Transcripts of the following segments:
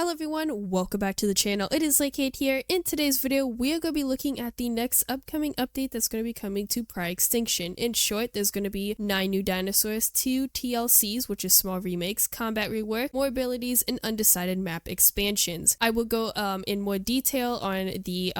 Hello everyone, welcome back to the channel. It is Kate here. In today's video, we are going to be looking at the next upcoming update that's going to be coming to Extinction. In short, there's going to be 9 new dinosaurs, 2 TLCs, which is small remakes, combat rework, more abilities, and undecided map expansions. I will go in more detail on the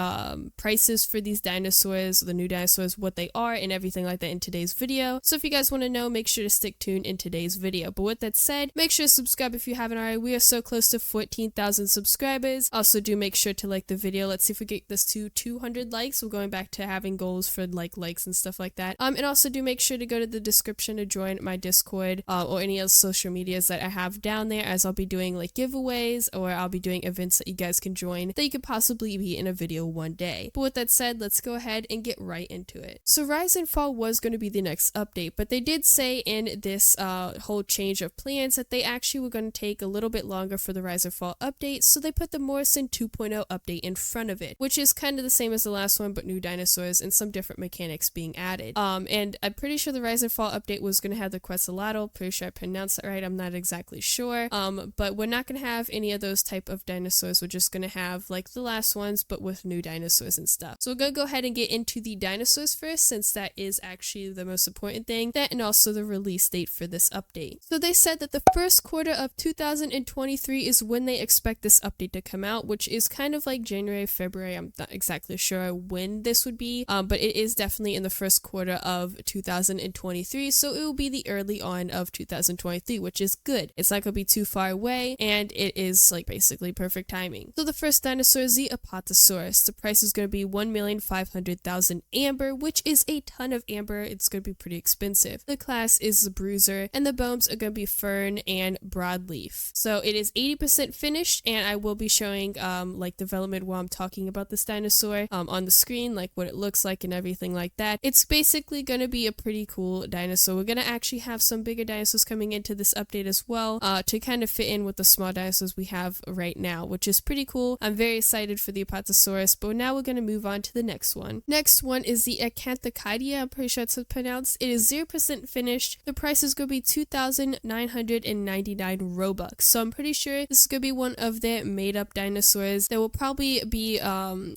prices for these dinosaurs, the new dinosaurs, what they are, and everything like that in today's video. So if you guys want to know, make sure to stick tuned in today's video. But with that said, make sure to subscribe if you haven't already. We are so close to 14,000 subscribers. Also, do make sure to like the video. Let's see if we get this to 200 likes. We're going back to having goals for likes and stuff like that. And also do make sure to go to the description to join my Discord or any other social medias that I have down there, as I'll be doing giveaways, or I'll be doing events that you guys can join that you could possibly be in a video one day. But with that said, let's go ahead and get right into it. So Rise and Fall was going to be the next update, but they did say in this whole change of plans that they actually were going to take a little bit longer for the Rise and Fall update, so they put the Morrison 2.0 update in front of it, which is kind of the same as the last one, but new dinosaurs and some different mechanics being added. And I'm pretty sure the Rise and Fall update was going to have the Quetzalcoatl. Pretty sure I pronounced that right. I'm not exactly sure. But we're not going to have any of those type of dinosaurs. We're just going to have the last ones, but with new dinosaurs and stuff. So we're going to go ahead and get into the dinosaurs first, since that is actually the most important thing, that and also the release date for this update. So they said that the first quarter of 2023 is when they expect this update to come out, which is kind of January, February. I'm not exactly sure when this would be, but it is definitely in the first quarter of 2023, so it will be the early on of 2023, which is good. It's not gonna be too far away, and it is basically perfect timing. So the first dinosaur is the Apatosaurus. The price is gonna be 1,500,000 amber, which is a ton of amber. It's gonna be pretty expensive. The class is the Bruiser, and the bones are gonna be fern and broadleaf. So it is 80% finished, and I will be showing development while I'm talking about this dinosaur on the screen, what it looks like and everything like that. It's basically going to be a pretty cool dinosaur. We're going to actually have some bigger dinosaurs coming into this update as well, to kind of fit in with the small dinosaurs we have right now, which is pretty cool. I'm very excited for the Apatosaurus, but now we're going to move on to the next one. Next one is the Acanthochidia. I'm pretty sure it's pronounced. It is 0% finished. The price is going to be 2,999 Robux. So I'm pretty sure this is going to be one of their made-up dinosaurs that will probably be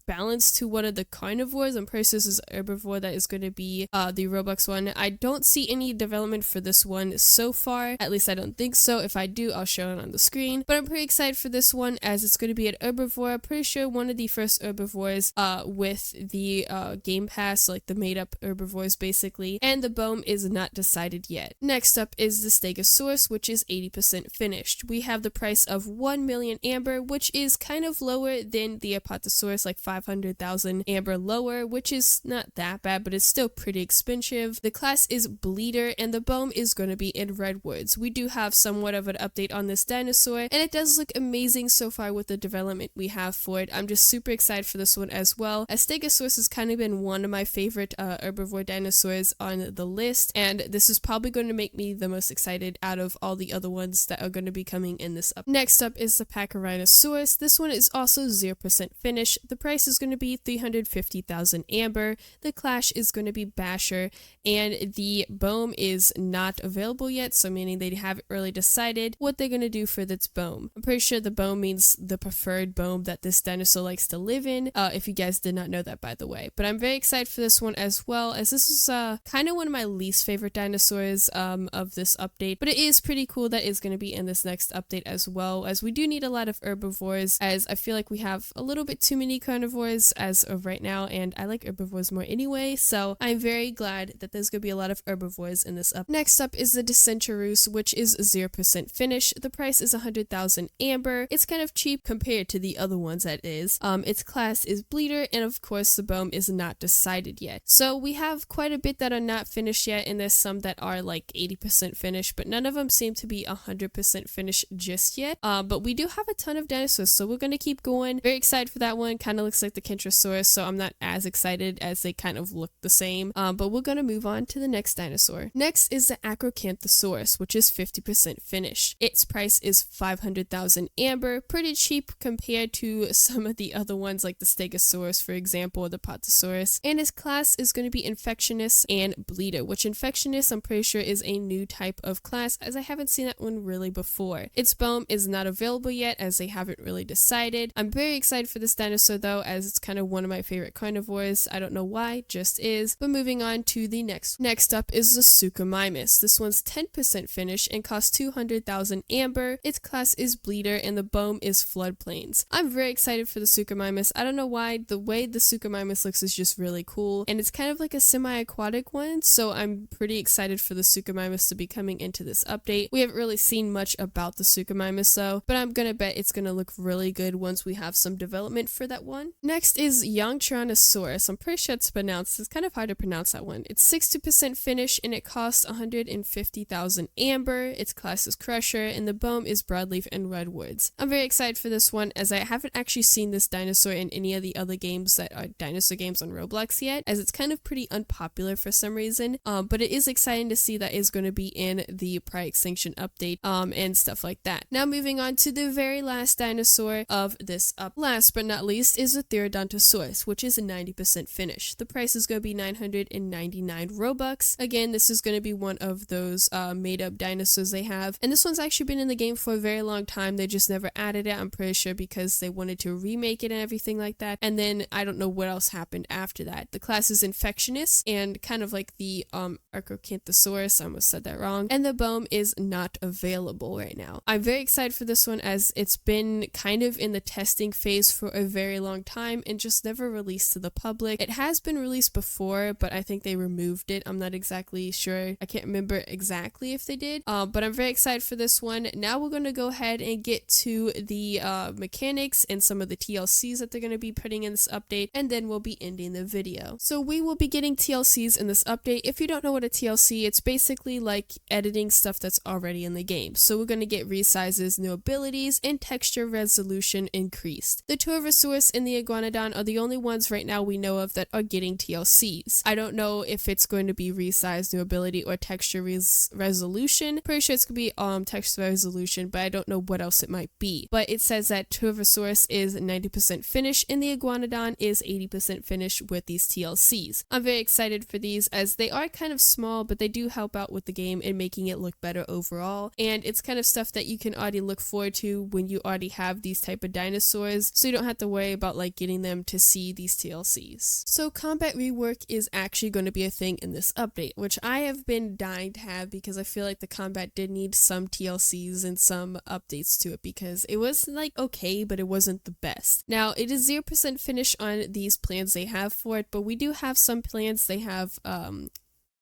balanced to one of the carnivores. I'm pretty sure this is herbivore that is going to be the Robux one. I don't see any development for this one so far. At least I don't think so. If I do, I'll show it on the screen. But I'm pretty excited for this one, as it's going to be an herbivore. I'm pretty sure one of the first herbivores with the Game Pass, the made-up herbivores basically. And the bone is not decided yet. Next up is the Stegosaurus, which is 80% finished. We have the price of 1 million amber, which is kind of lower than the Apatosaurus, 500,000 amber lower, which is not that bad, but it's still pretty expensive. The class is Bleeder, and the bone is going to be in redwoods. We do have somewhat of an update on this dinosaur, and it does look amazing so far with the development we have for it. I'm just super excited for this one as well, as Stegosaurus has kind of been one of my favorite herbivore dinosaurs on the list, and this is probably going to make me the most excited out of all the other ones that are going to be coming in this up. Next up is the Pachyrhinosaurus. This one is also 0% finished. The price is going to be 350,000 amber. The clash is going to be Basher, and the bone is not available yet, so meaning they haven't really decided what they're going to do for this bone. I'm pretty sure the bone means the preferred bone that this dinosaur likes to live in, if you guys did not know that, by the way. But I'm very excited for this one as well, as this is kind of one of my least favorite dinosaurs of this update, but it is pretty cool that it's going to be in this next update as well, as we do need a lot of herbivores, as I feel like we have a little bit too many carnivores as of right now, and I like herbivores more anyway, so I'm very glad that there's going to be a lot of herbivores in this up. Next up is the Dicenturus, which is 0% finished. The price is 100,000 amber. It's kind of cheap compared to the other ones that is. Its class is Bleeder, and of course the bone is not decided yet. So we have quite a bit that are not finished yet, and there's some that are 80% finished, but none of them seem to be 100% finished just yet. But we do have a ton of dinosaurs, so we're going to keep going. Very excited for that one. Kind of looks like the Kentrosaurus, so I'm not as excited, as they kind of look the same. But we're going to move on to the next dinosaur. Next is the Acrocanthosaurus, which is 50% finished. Its price is 500,000 amber. Pretty cheap compared to some of the other ones, like the Stegosaurus, for example, or the Apatosaurus. And its class is going to be Infectionist and Bleeder, which Infectionist I'm pretty sure is a new type of class, as I haven't seen that one really before. Its bone is not available yet, yet, as they haven't really decided. I'm very excited for this dinosaur though, as it's kind of one of my favorite carnivores. I don't know why, just is. But moving on to the next. Next up is the Suchomimus. This one's 10% finish and costs 200,000 amber. Its class is bleeder and the biome is floodplains. I'm very excited for the Suchomimus. I don't know why, the way the Suchomimus looks is just really cool, and it's kind of like a semi-aquatic one, so I'm pretty excited for the Suchomimus to be coming into this update. We haven't really seen much about the Suchomimus though, but I'm gonna bet it's gonna look really good once we have some development for that one. Next is Yongtyranosaurus. I'm pretty sure it's pronounced, it's kind of hard to pronounce that one. It's 60% finish and it costs 150,000 amber. Its class is Crusher and the biome is broadleaf and redwoods. I'm very excited for this one, as I haven't actually seen this dinosaur in any of the other games that are dinosaur games on Roblox yet, as it's kind of pretty unpopular for some reason, but it is exciting to see that is going to be in the Extinction update and stuff like that. Now moving on to the very last dinosaur of this up. Last but not least is the Therodontosaurus, which is a 90% finish. The price is going to be 999 Robux. Again, this is going to be one of those made up dinosaurs they have, and this one's actually been in the game for a very long time. They just never added it, I'm pretty sure, because they wanted to remake it and everything like that, and then I don't know what else happened after that. The class is Infectionist and kind of like the Archocanthosaurus, I almost said that wrong, and the biome is not available right now. I'm very excited for this one, as it's been kind of in the testing phase for a very long time and just never released to the public. It has been released before, but I think they removed it. I'm not exactly sure. I can't remember exactly if they did, but I'm very excited for this one. Now we're going to go ahead and get to the mechanics and some of the TLCs that they're going to be putting in this update, and then we'll be ending the video. So we will be getting TLCs in this update. If you don't know what a TLC, it's basically like editing stuff that's already in the game. So we're going to get resizes, new abilities, and texture resolution increased. The Turvosaurus and the Iguanodon are the only ones right now we know of that are getting TLCs. I don't know if it's going to be resized, new ability, or texture resolution. Pretty sure it's going to be texture resolution, but I don't know what else it might be. But it says that Turvosaurus is 90% finished and the Iguanodon is 80% finished with these TLCs. I'm very excited for these, as they are kind of small, but they do help out with the game and making it look better overall, and it's kind of stuff that you can already look forward to when you already have these type of dinosaurs, so you don't have to worry about like getting them to see these TLCs. So combat rework is actually going to be a thing in this update, which I have been dying to have, because I feel like the combat did need some TLCs and some updates to it, because it was like okay, but it wasn't the best. Now it is 0% finish on these plans they have for it, but we do have some plans they have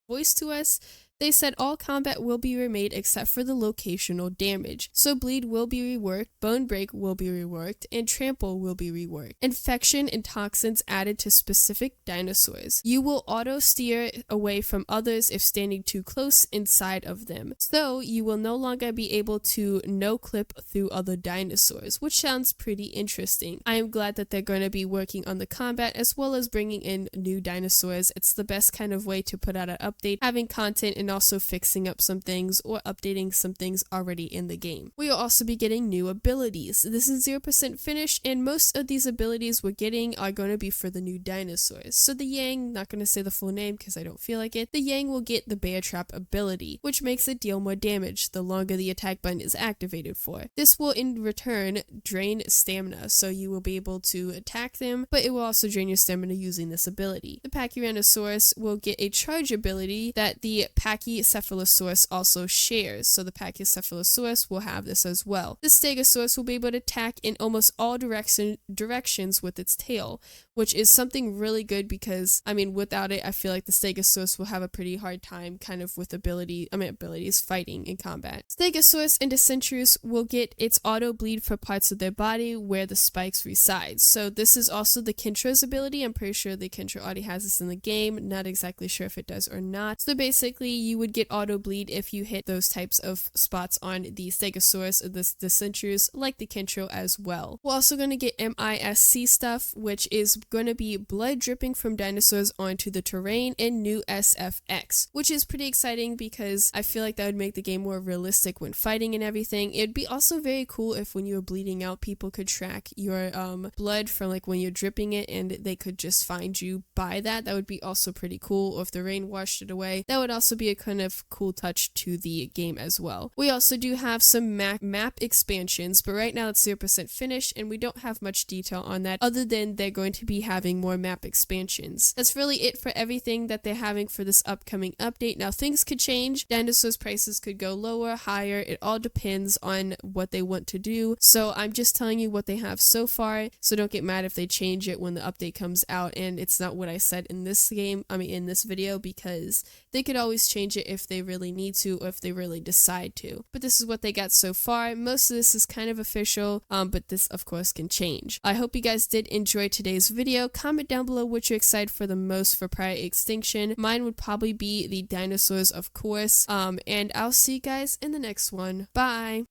voiced to us. They said all combat will be remade except for the locational damage. So bleed will be reworked, bone break will be reworked, and trample will be reworked. Infection and toxins added to specific dinosaurs. You will auto steer away from others if standing too close inside of them. So you will no longer be able to no clip through other dinosaurs, which sounds pretty interesting. I am glad that they're going to be working on the combat as well as bringing in new dinosaurs. It's the best kind of way to put out an update, having content and also fixing up some things or updating some things already in the game. We will also be getting new abilities. This is 0% finished, and most of these abilities we're getting are going to be for the new dinosaurs. So the Yang, not going to say the full name because I don't feel like it, the Yang will get the bear trap ability, which makes it deal more damage the longer the attack button is activated for. This will in return drain stamina, so you will be able to attack them, but it will also drain your stamina using this ability. The Pachyrhinosaurus will get a charge ability that the Pachycephalosaurus also shares, so the Pachycephalosaurus will have this as well. The Stegosaurus will be able to attack in almost all directions with its tail, which is something really good because, I mean, without it, I feel like the Stegosaurus will have a pretty hard time kind of with abilities fighting in combat. Stegosaurus and Dicentrus will get its auto bleed for parts of their body where the spikes reside. So this is also the Kintra's ability. I'm pretty sure the Kintra already has this in the game. Not exactly sure if it does or not. So basically, you would get auto bleed if you hit those types of spots on the Stegosaurus or the Dicentrus, like the Kintra as well. We're also going to get MISC stuff, which is going to be blood dripping from dinosaurs onto the terrain, and new SFX, which is pretty exciting because I feel like that would make the game more realistic when fighting and everything. It'd be also very cool if when you were bleeding out, people could track your blood from like when you're dripping it and they could just find you by that. That would be also pretty cool. Or if the rain washed it away, that would also be a kind of cool touch to the game as well. We also do have some map expansions, but right now it's 0% finished and we don't have much detail on that other than they're going to be having more map expansions. That's really it for everything that they're having for this upcoming update. Now things could change. Dinosaurs prices could go lower, higher. It all depends on what they want to do. So I'm just telling you what they have so far. So don't get mad if they change it when the update comes out and it's not what I said in this in this video, because they could always change it if they really need to or if they really decide to. But this is what they got so far. Most of this is kind of official, but this of course can change. I hope you guys did enjoy today's video. Comment down below what you're excited for the most for prior Extinction. Mine would probably be the dinosaurs, of course. And I'll see you guys in the next one. Bye!